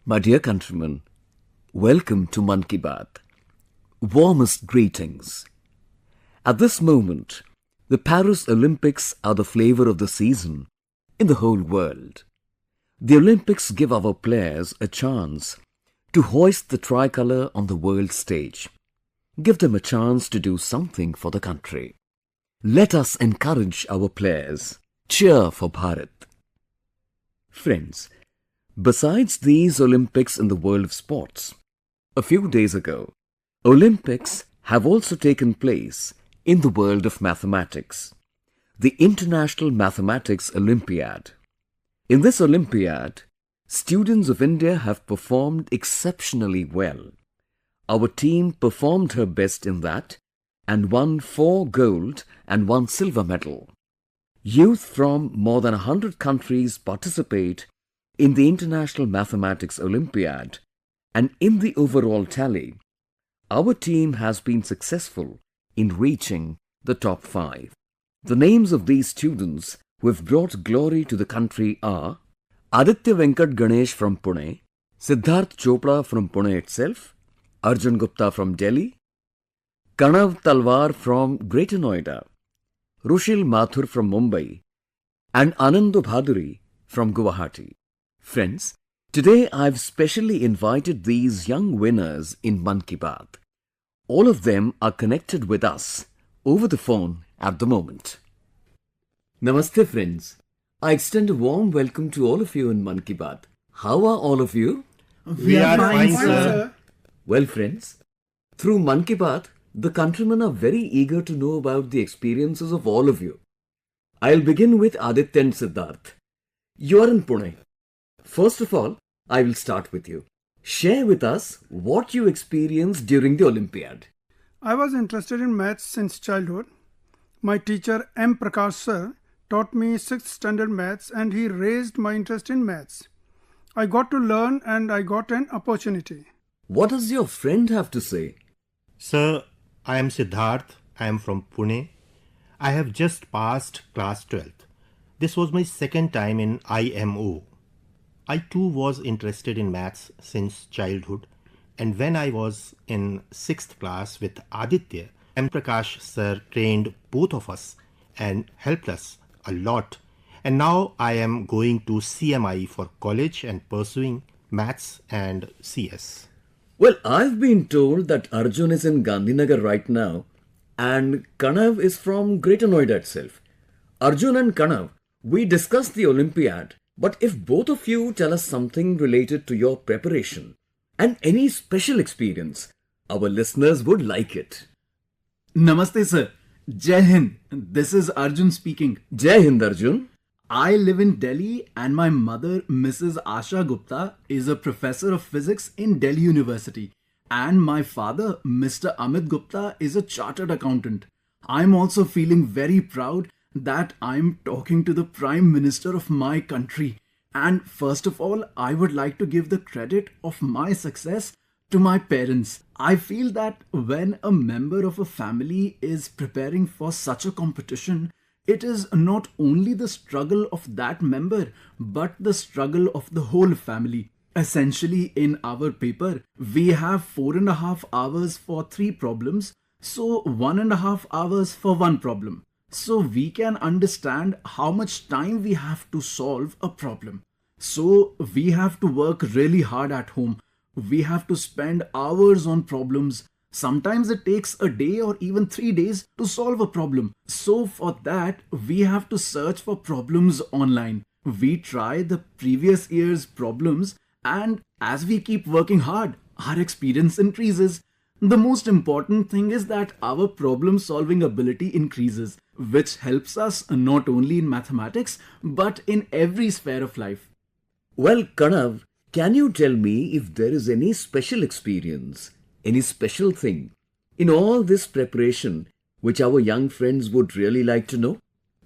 My dear countrymen, welcome to Mann Ki Baat. Warmest greetings. At this moment, the Paris Olympics are the flavor of the season in the whole world. The Olympics give our players a chance to hoist the tricolour on the world stage. Give them a chance to do something for the country. Let us encourage our players. Cheer for Bharat. Friends, besides these Olympics in the world of sports, a few days ago, Olympics have also taken place in the world of mathematics. The International Mathematics Olympiad. In this Olympiad, students of India have performed exceptionally well. Our team performed her best in that and won 4 gold and 1 silver medal. Youth from more than 100 countries participate in the International Mathematics Olympiad, and in the overall tally, our team has been successful in reaching the top 5. The names of these students who have brought glory to the country are Aditya Venkat Ganesh from Pune, Siddharth Chopra from Pune itself, Arjun Gupta from Delhi, Kanav Talwar from Greater Noida, Rushil Mathur from Mumbai, and Anando Bhaduri from Guwahati. Friends, today I've specially invited these young winners in Mann Ki Baat. All of them are connected with us over the phone at the moment. Namaste friends. I extend a warm welcome to all of you in Mann Ki Baat. How are all of you? We are fine, sir. Well friends, through Mann Ki Baat, the countrymen are very eager to know about the experiences of all of you. I'll begin with Aditya and Siddharth. You are in Pune. First of all, I will start with you. Share with us what you experienced during the Olympiad. I was interested in maths since childhood. My teacher M. Prakash sir taught me 6th standard maths and he raised my interest in maths. I got to learn and I got an opportunity. What does your friend have to say? Sir, I am Siddharth. I am from Pune. I have just passed class 12th. This was my second time in IMO. I too was interested in maths since childhood, and when I was in 6th class with Aditya, M. Prakash sir trained both of us and helped us a lot. And now I am going to CMI for college and pursuing maths and CS. Well, I've been told that Arjun is in Gandhinagar right now and Kanav is from Greater Noida itself. Arjun and Kanav, we discussed the Olympiad, but if both of you tell us something related to your preparation and any special experience, our listeners would like it. Namaste sir. Jai Hind. This is Arjun speaking. Jai Hind Arjun. I live in Delhi and my mother, Mrs. Asha Gupta, is a professor of physics in Delhi University. And my father, Mr. Amit Gupta, is a chartered accountant. I'm also feeling very proud that I'm talking to the Prime Minister of my country. And first of all, I would like to give the credit of my success to my parents. I feel that when a member of a family is preparing for such a competition, it is not only the struggle of that member, but the struggle of the whole family. Essentially, in our paper, we have 4.5 hours for 3 problems, so 1.5 hours for 1 problem. So we can understand how much time we have to solve a problem. So we have to work really hard at home. We have to spend hours on problems. Sometimes it takes a day or even 3 days to solve a problem. So for that, we have to search for problems online. We try the previous year's problems, and as we keep working hard, our experience increases. The most important thing is that our problem solving ability increases, which helps us not only in mathematics, but in every sphere of life. Well, Kanav, can you tell me if there is any special experience, any special thing in all this preparation which our young friends would really like to know?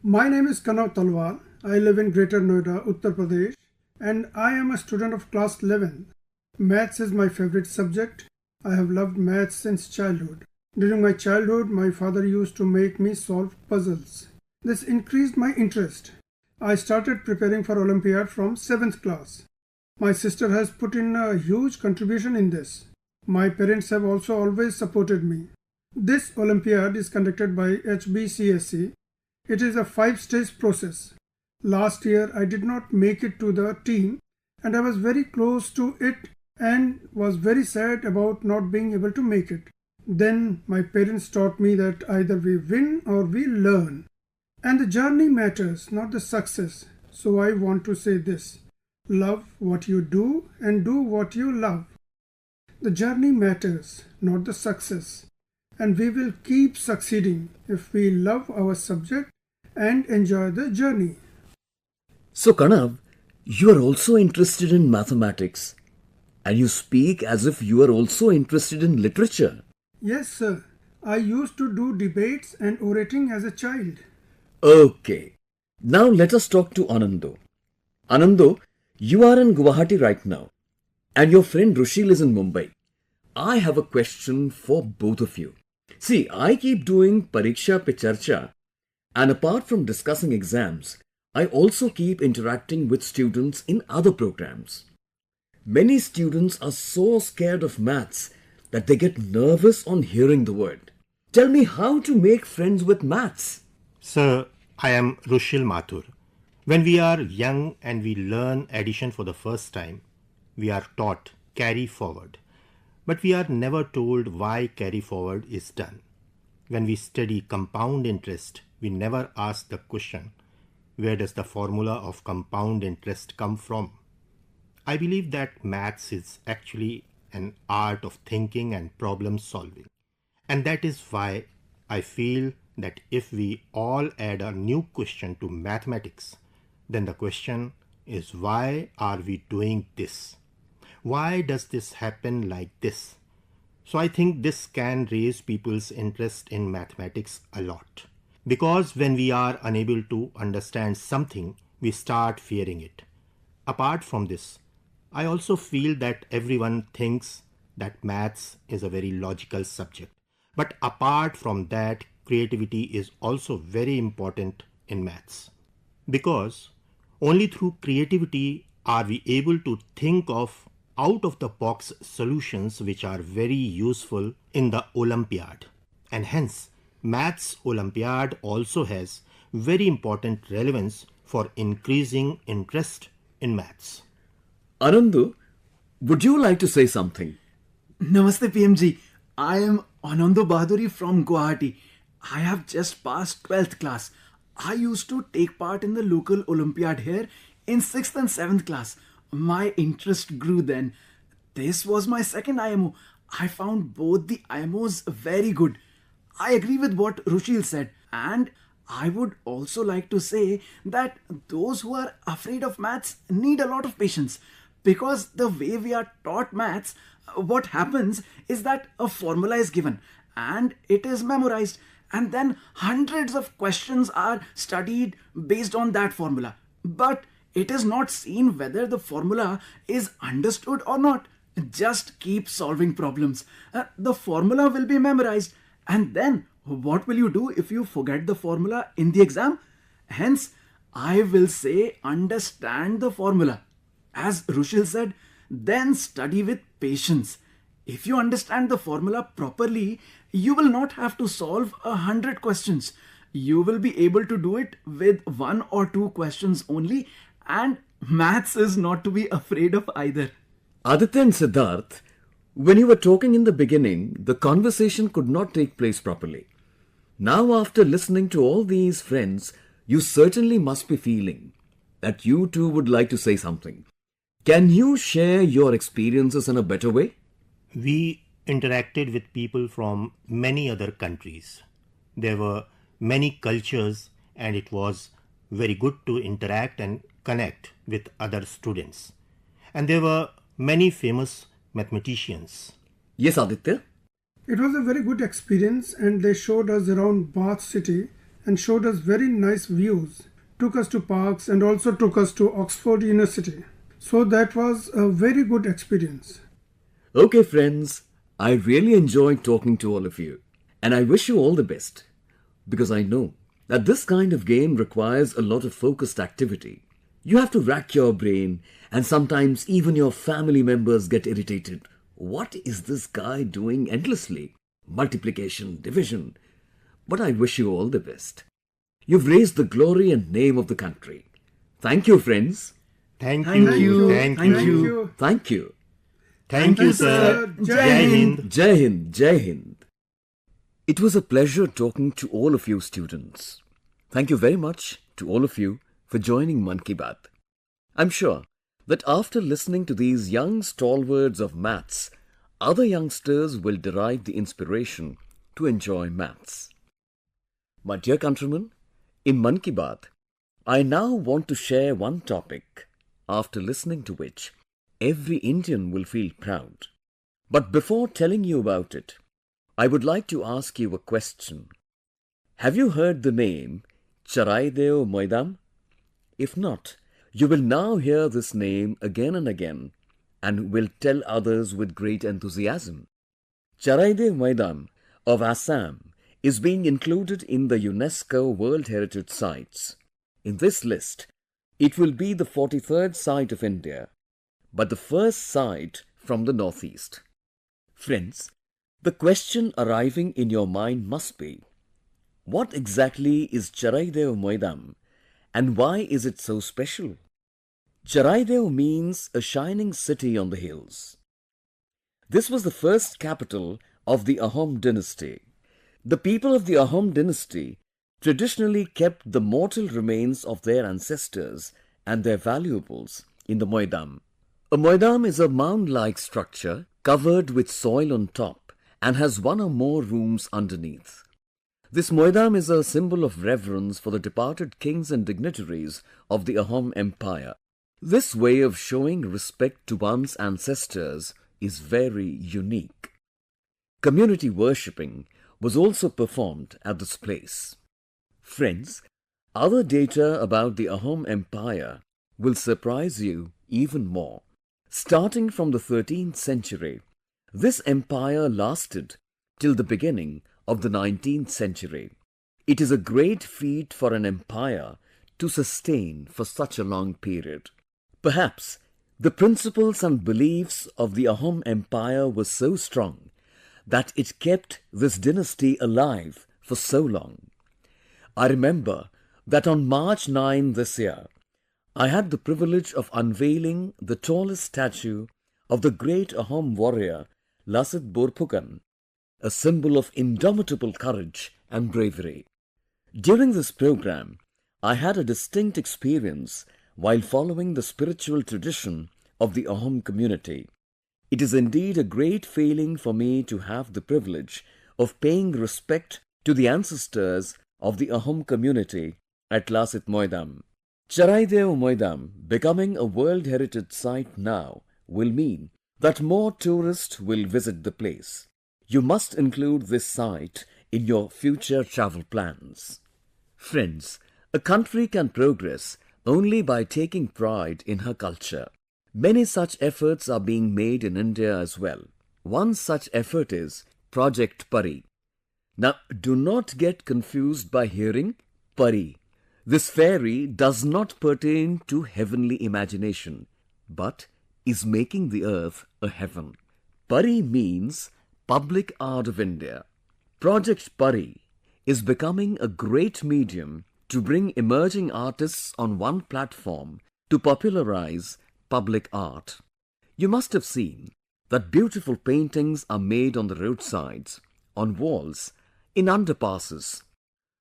My name is Kanav Talwar. I live in Greater Noida, Uttar Pradesh, and I am a student of class 11. Maths is my favorite subject. I have loved maths since childhood. During my childhood, my father used to make me solve puzzles. This increased my interest. I started preparing for Olympiad from 7th class. My sister has put in a huge contribution in this. My parents have also always supported me. This Olympiad is conducted by HBCSC. It is a 5-stage process. Last year I did not make it to the team and I was very close to it and was very sad about not being able to make it. Then my parents taught me that either we win or we learn. And the journey matters, not the success. So I want to say this. Love what you do and do what you love. The journey matters, not the success. And we will keep succeeding if we love our subject and enjoy the journey. So Kanav, you are also interested in mathematics and you speak as if you are also interested in literature. Yes, sir. I used to do debates and orating as a child. Okay. Now let us talk to Anando. Anando, you are in Guwahati right now and your friend Rushil is in Mumbai. I have a question for both of you. See, I keep doing Pariksha Pe Charcha and apart from discussing exams, I also keep interacting with students in other programs. Many students are so scared of maths that they get nervous on hearing the word. Tell me how to make friends with maths. Sir, I am Rushil Mathur. When we are young and we learn addition for the first time, we are taught carry forward. But we are never told why carry forward is done. When we study compound interest, we never ask the question, where does the formula of compound interest come from? I believe that maths is actually an art of thinking and problem solving. And that is why I feel that if we all add a new question to mathematics, then the question is, why are we doing this? Why does this happen like this? So I think this can raise people's interest in mathematics a lot. Because when we are unable to understand something, we start fearing it. Apart from this, I also feel that everyone thinks that maths is a very logical subject. But apart from that, creativity is also very important in maths. Because only through creativity are we able to think of out-of-the-box solutions which are very useful in the Olympiad. And hence, Maths Olympiad also has very important relevance for increasing interest in maths. Anandu, would you like to say something? Namaste PMG. I am Anando Bahaduri from Guwahati. I have just passed 12th class. I used to take part in the local Olympiad here in 6th and 7th class. My interest grew then. This was my second IMO. I found both the IMOs very good. I agree with what Rushil said, and I would also like to say that those who are afraid of maths need a lot of patience, because the way we are taught maths, what happens is that a formula is given and it is memorized, and then hundreds of questions are studied based on that formula. But it is not seen whether the formula is understood or not. Just keep solving problems. The formula will be memorized. And then what will you do if you forget the formula in the exam? Hence, I will say understand the formula. As Rushil said, then study with patience. If you understand the formula properly, you will not have to solve 100 questions. You will be able to do it with 1 or 2 questions only, and maths is not to be afraid of either. Aditya and Siddharth, when you were talking in the beginning, the conversation could not take place properly. Now after listening to all these friends, you certainly must be feeling that you too would like to say something. Can you share your experiences in a better way? We interacted with people from many other countries. There were many cultures and it was very good to interact and connect with other students. And there were many famous mathematicians. Yes, Aditya? It was a very good experience and they showed us around Baat city and showed us very nice views. Took us to parks and also took us to Oxford University. So that was a very good experience. Okay friends, I really enjoyed talking to all of you. And I wish you all the best. Because I know that this kind of game requires a lot of focused activity. You have to rack your brain, and sometimes even your family members get irritated. What is this guy doing endlessly? Multiplication, division. But I wish you all the best. You've raised the glory and name of the country. Thank you, friends. Thank Thank you. you. Thank Thank you. you. Thank you. Thank you, sir. Jai Hind. Jai Hind, Jai Hind. It was a pleasure talking to all of you students. Thank you very much to all of you for joining Mann Ki Baat. I'm sure that after listening to these young stalwarts of maths, other youngsters will derive the inspiration to enjoy maths. My dear countrymen, in Mann Ki Baat, I now want to share one topic, after listening to which every Indian will feel proud. But before telling you about it, I would like to ask you a question. Have you heard the name Charaideo Moidam? If not, you will now hear this name again and again and will tell others with great enthusiasm. Charaideo Moidam of Assam is being included in the UNESCO World Heritage Sites. In this list, it will be the 43rd site of India, but the first site from the northeast. Friends, the question arriving in your mind must be, what exactly is Charaideo Moidam and why is it so special? Charaideo means a shining city on the hills. This was the first capital of the Ahom dynasty. The people of the Ahom dynasty traditionally kept the mortal remains of their ancestors and their valuables in the Moidam. A Moidam is a mound-like structure covered with soil on top and has one or more rooms underneath. This Moidam is a symbol of reverence for the departed kings and dignitaries of the Ahom Empire. This way of showing respect to one's ancestors is very unique. Community worshipping was also performed at this place. Friends, other data about the Ahom Empire will surprise you even more. Starting from the 13th century, this empire lasted till the beginning of the 19th century. It is a great feat for an empire to sustain for such a long period. Perhaps the principles and beliefs of the Ahom Empire were so strong that it kept this dynasty alive for so long. I remember that on March 9 this year, I had the privilege of unveiling the tallest statue of the great Ahom warrior Lasit Borphukan, a symbol of indomitable courage and bravery. During this program, I had a distinct experience while following the spiritual tradition of the Ahom community. It is indeed a great feeling for me to have the privilege of paying respect to the ancestors of the Ahom community at Lasit Moidam. Charaideo Moidam becoming a World Heritage Site now will mean that more tourists will visit the place. You must include this site in your future travel plans. Friends, a country can progress only by taking pride in her culture. Many such efforts are being made in India as well. One such effort is Project Pari. Now, do not get confused by hearing Pari. This fairy does not pertain to heavenly imagination, but is making the earth a heaven. Pari means Public Art of India. Project Pari is becoming a great medium to bring emerging artists on one platform to popularize public art. You must have seen that beautiful paintings are made on the roadsides, on walls, in underpasses.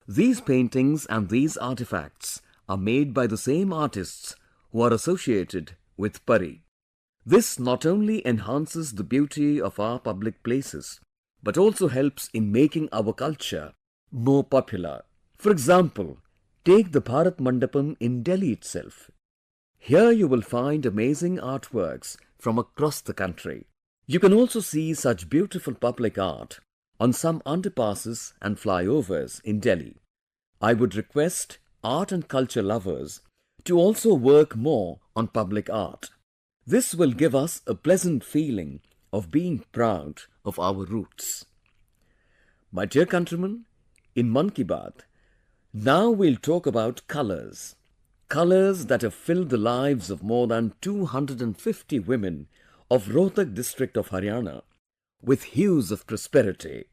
These paintings and these artifacts are made by the same artists who are associated with Pari. This not only enhances the beauty of our public places, but also helps in making our culture more popular. For example, take the Bharat Mandapam in Delhi itself. Here you will find amazing artworks from across the country. You can also see such beautiful public art on some underpasses and flyovers in Delhi. I would request art and culture lovers to also work more on public art. This will give us a pleasant feeling of being proud of our roots. My dear countrymen, in Mann Ki Baat, now we'll talk about colors. colors that have filled the lives of more than 250 women of Rohtak district of Haryana with hues of prosperity.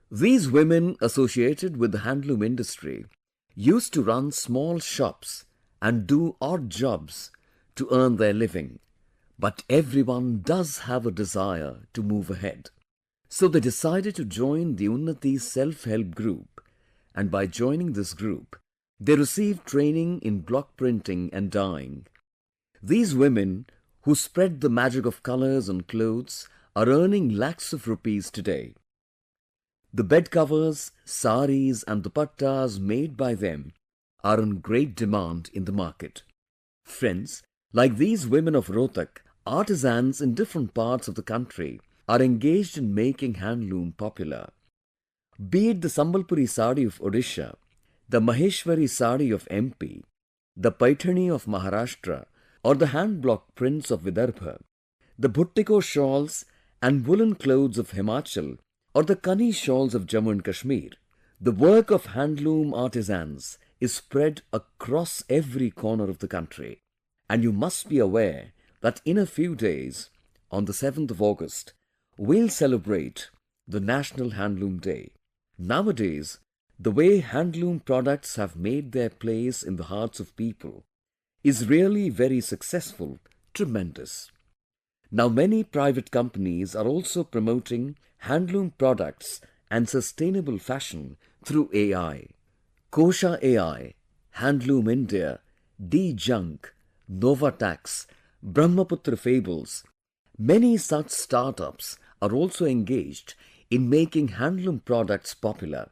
These women associated with the handloom industry used to run small shops and do odd jobs to earn their living. But everyone does have a desire to move ahead. So they decided to join the Unnati self-help group, and by joining this group, they received training in block printing and dyeing. These women, who spread the magic of colors on clothes, are earning lakhs of rupees today. The bed covers, saris and dupattas made by them are in great demand in the market. Friends, like these women of Rohtak, artisans in different parts of the country are engaged in making handloom popular. Be it the Sambalpuri sari of Odisha, the Maheshwari sari of MP, the Paithani of Maharashtra, or the hand block prints of Vidarbha, the Bhuttiko shawls and woolen clothes of Himachal, or the Kani shawls of Jammu and Kashmir, the work of handloom artisans is spread across every corner of the country. And you must be aware that in a few days, on the 7th of August, we'll celebrate the National Handloom Day. Nowadays, the way handloom products have made their place in the hearts of people is really very successful, tremendous. Now many private companies are also promoting handloom products and sustainable fashion through AI. Kosha AI, Handloom India, D-Junk, Novatax, Brahmaputra Fables, many such startups are also engaged in making handloom products popular.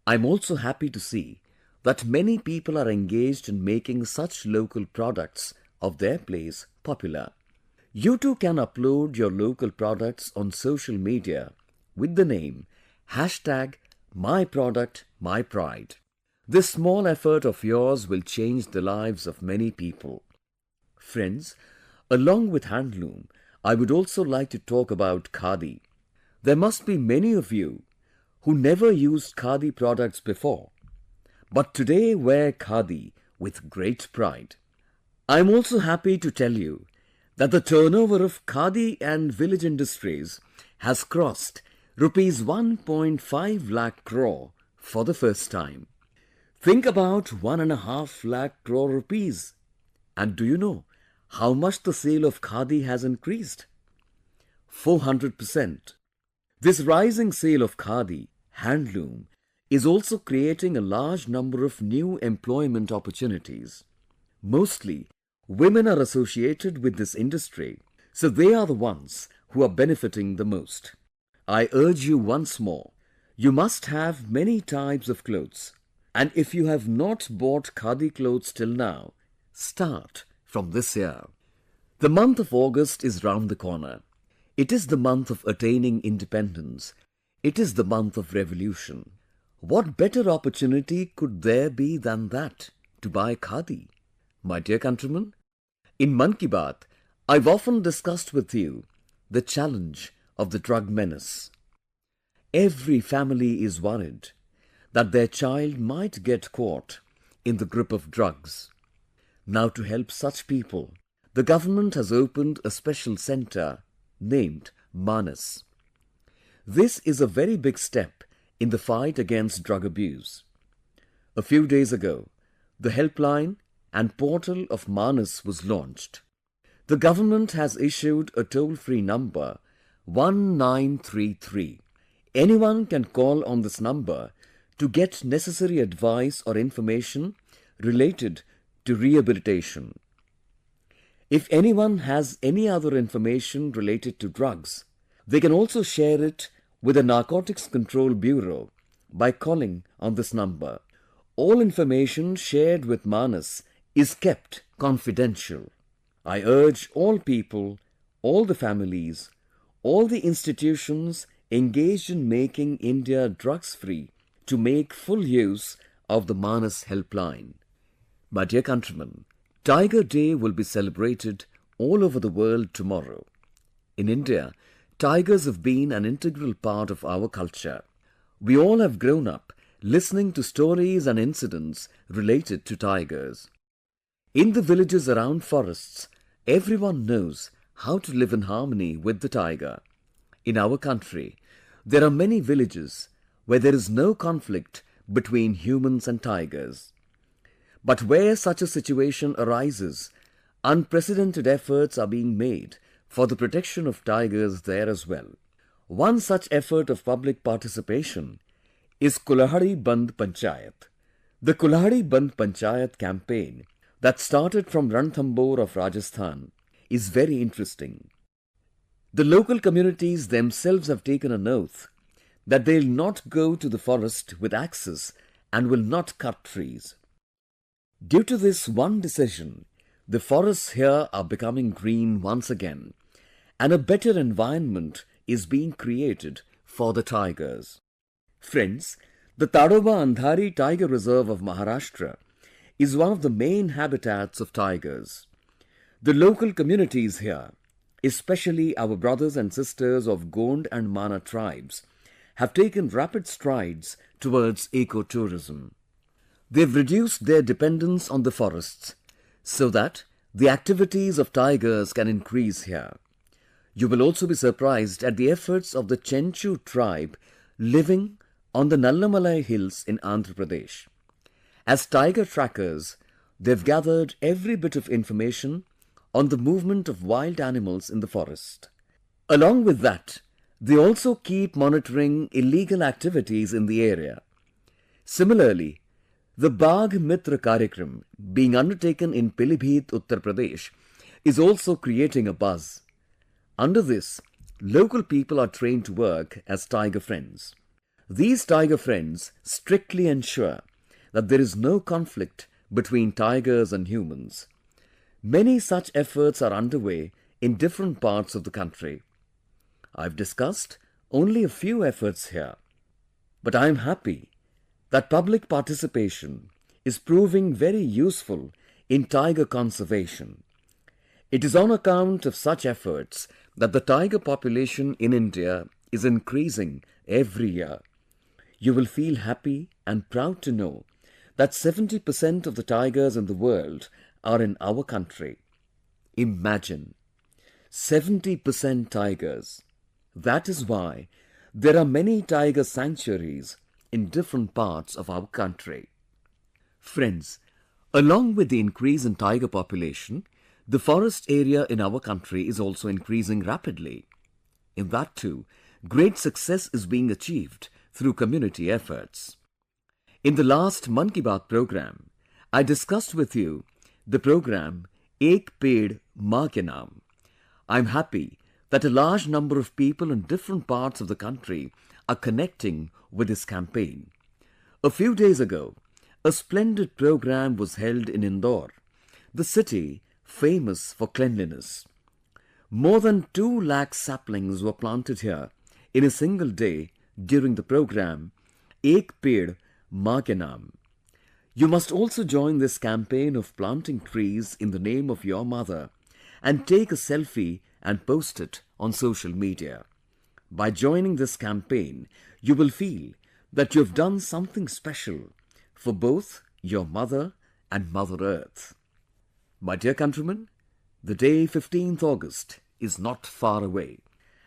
I'm also happy to see that many people are engaged in making such local products of their place popular. You too can upload your local products on social media with the name #MyProductMyPride. This small effort of yours will change the lives of many people. Friends, along with handloom, I would also like to talk about Khadi. There must be many of you who never used Khadi products before, but today wear Khadi with great pride. I am also happy to tell you that the turnover of Khadi and village industries has crossed rupees 1.5 lakh crore for the first time. Think about 1.5 lakh crore rupees. And do you know how much the sale of Khadi has increased? 400%. This rising sale of Khadi, handloom, is also creating a large number of new employment opportunities. Mostly, women are associated with this industry, so they are the ones who are benefiting the most. I urge you once more, you must have many types of clothes. And if you have not bought Khadi clothes till now, start from this year. The month of August is round the corner. It is the month of attaining independence. It is the month of revolution. What better opportunity could there be than that to buy Khadi? My dear countrymen, in Mann Ki Baat, I've often discussed with you the challenge of the drug menace. Every family is worried that their child might get caught in the grip of drugs. Now, to help such people, the government has opened a special centre named Manas. This is a very big step in the fight against drug abuse. A few days ago, the helpline and portal of Manas was launched. The government has issued a toll-free number 1933. Anyone can call on this number to get necessary advice or information related to rehabilitation. If anyone has any other information related to drugs, they can also share it with the Narcotics Control Bureau by calling on this number. All information shared with Manas is kept confidential. I urge all people, all the families, all the institutions engaged in making India drugs-free to make full use of the Manas helpline. My dear countrymen, Tiger Day will be celebrated all over the world tomorrow. In India, tigers have been an integral part of our culture. We all have grown up listening to stories and incidents related to tigers. In the villages around forests, everyone knows how to live in harmony with the tiger. In our country, there are many villages where there is no conflict between humans and tigers. But where such a situation arises, unprecedented efforts are being made for the protection of tigers there as well. One such effort of public participation is Kulahadi Band Panchayat. The Kulahadi Band Panchayat campaign that started from Ranthambore of Rajasthan is very interesting. The local communities themselves have taken an oath that they will not go to the forest with axes and will not cut trees. Due to this one decision, the forests here are becoming green once again, and a better environment is being created for the tigers. Friends, the Tadoba Andhari Tiger Reserve of Maharashtra is one of the main habitats of tigers. The local communities here, especially our brothers and sisters of Gond and Mana tribes, have taken rapid strides towards ecotourism. They've reduced their dependence on the forests so that the activities of tigers can increase here. You will also be surprised at the efforts of the Chenchu tribe living on the Nallamalai hills in Andhra Pradesh. As tiger trackers, they've gathered every bit of information on the movement of wild animals in the forest. Along with that, they also keep monitoring illegal activities in the area. Similarly, the Bagh Mitra Karyakram being undertaken in Pilibhit, Uttar Pradesh is also creating a buzz. Under this, local people are trained to work as tiger friends. These tiger friends strictly ensure that there is no conflict between tigers and humans. Many such efforts are underway in different parts of the country. I've discussed only a few efforts here, but I am happy that public participation is proving very useful in tiger conservation. It is on account of such efforts that the tiger population in India is increasing every year. You will feel happy and proud to know that 70% of the tigers in the world are in our country. Imagine, 70% tigers. That is why there are many tiger sanctuaries in different parts of our country. Friends, along with the increase in tiger population, the forest area in our country is also increasing rapidly. In that too, great success is being achieved through community efforts. In the last Mann Ki Baat program, I discussed with you the program Ek Ped Maa Ke Naam. I am happy that a large number of people in different parts of the country are connecting with this campaign. A few days ago, a splendid program was held in Indore, the city famous for cleanliness. More than 2 lakh saplings were planted here in a single day during the program Ek Ped Maa Ke Naam. You must also join this campaign of planting trees in the name of your mother and take a selfie and post it on social media. By joining this campaign, you will feel that you have done something special for both your mother and Mother Earth. My dear countrymen, the day 15th August is not far away,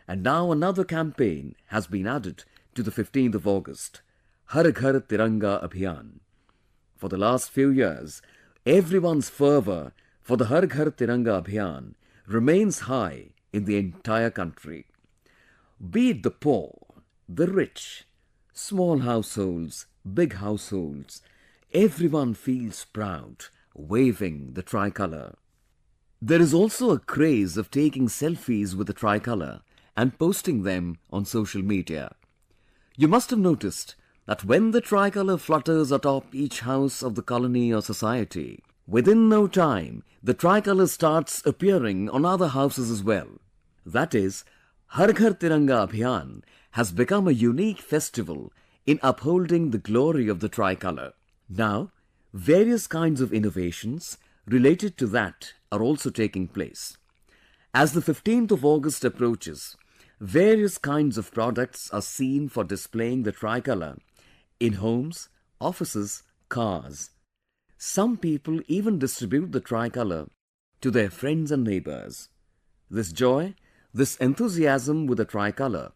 and now another campaign has been added to the 15th of August, Har Ghar Tiranga Abhiyan. For the last few years, everyone's fervour for the Har Ghar Tiranga Abhiyan remains high in the entire country. Be it the poor, the rich, small households, big households, everyone feels proud waving the tricolour. There is also a craze of taking selfies with the tricolour and posting them on social media. You must have noticed that when the tricolour flutters atop each house of the colony or society, within no time the tricolour starts appearing on other houses as well. That is, Har Ghar Tiranga Abhiyan has become a unique festival in upholding the glory of the tricolour. Now, various kinds of innovations related to that are also taking place. As the 15th of August approaches, various kinds of products are seen for displaying the tricolour in homes, offices, cars. Some people even distribute the tricolour to their friends and neighbours. This joy, this enthusiasm with the tricolour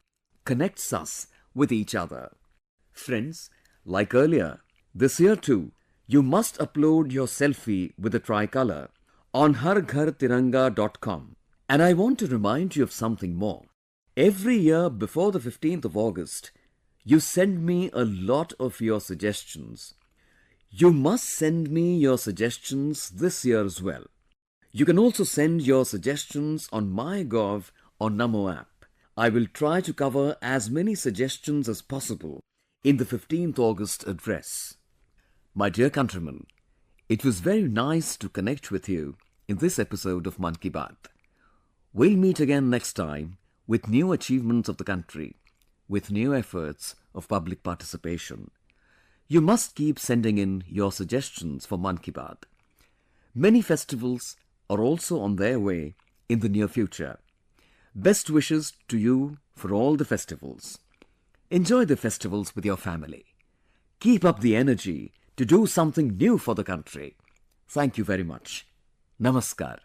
connects us with each other. Friends, like earlier, this year too, you must upload your selfie with the tricolour on harghartiranga.com. And I want to remind you of something more. Every year before the 15th of August, you send me a lot of your suggestions. You must send me your suggestions this year as well. You can also send your suggestions on MyGov or Namo app. I will try to cover as many suggestions as possible in the 15th August address. My dear countrymen, it was very nice to connect with you in this episode of Mann Ki Baat. We'll meet again next time with new achievements of the country, with new efforts of public participation. You must keep sending in your suggestions for Mann Ki Baat. Many festivals are also on their way in the near future. Best wishes to you for all the festivals. Enjoy the festivals with your family. Keep up the energy to do something new for the country. Thank you very much. Namaskar.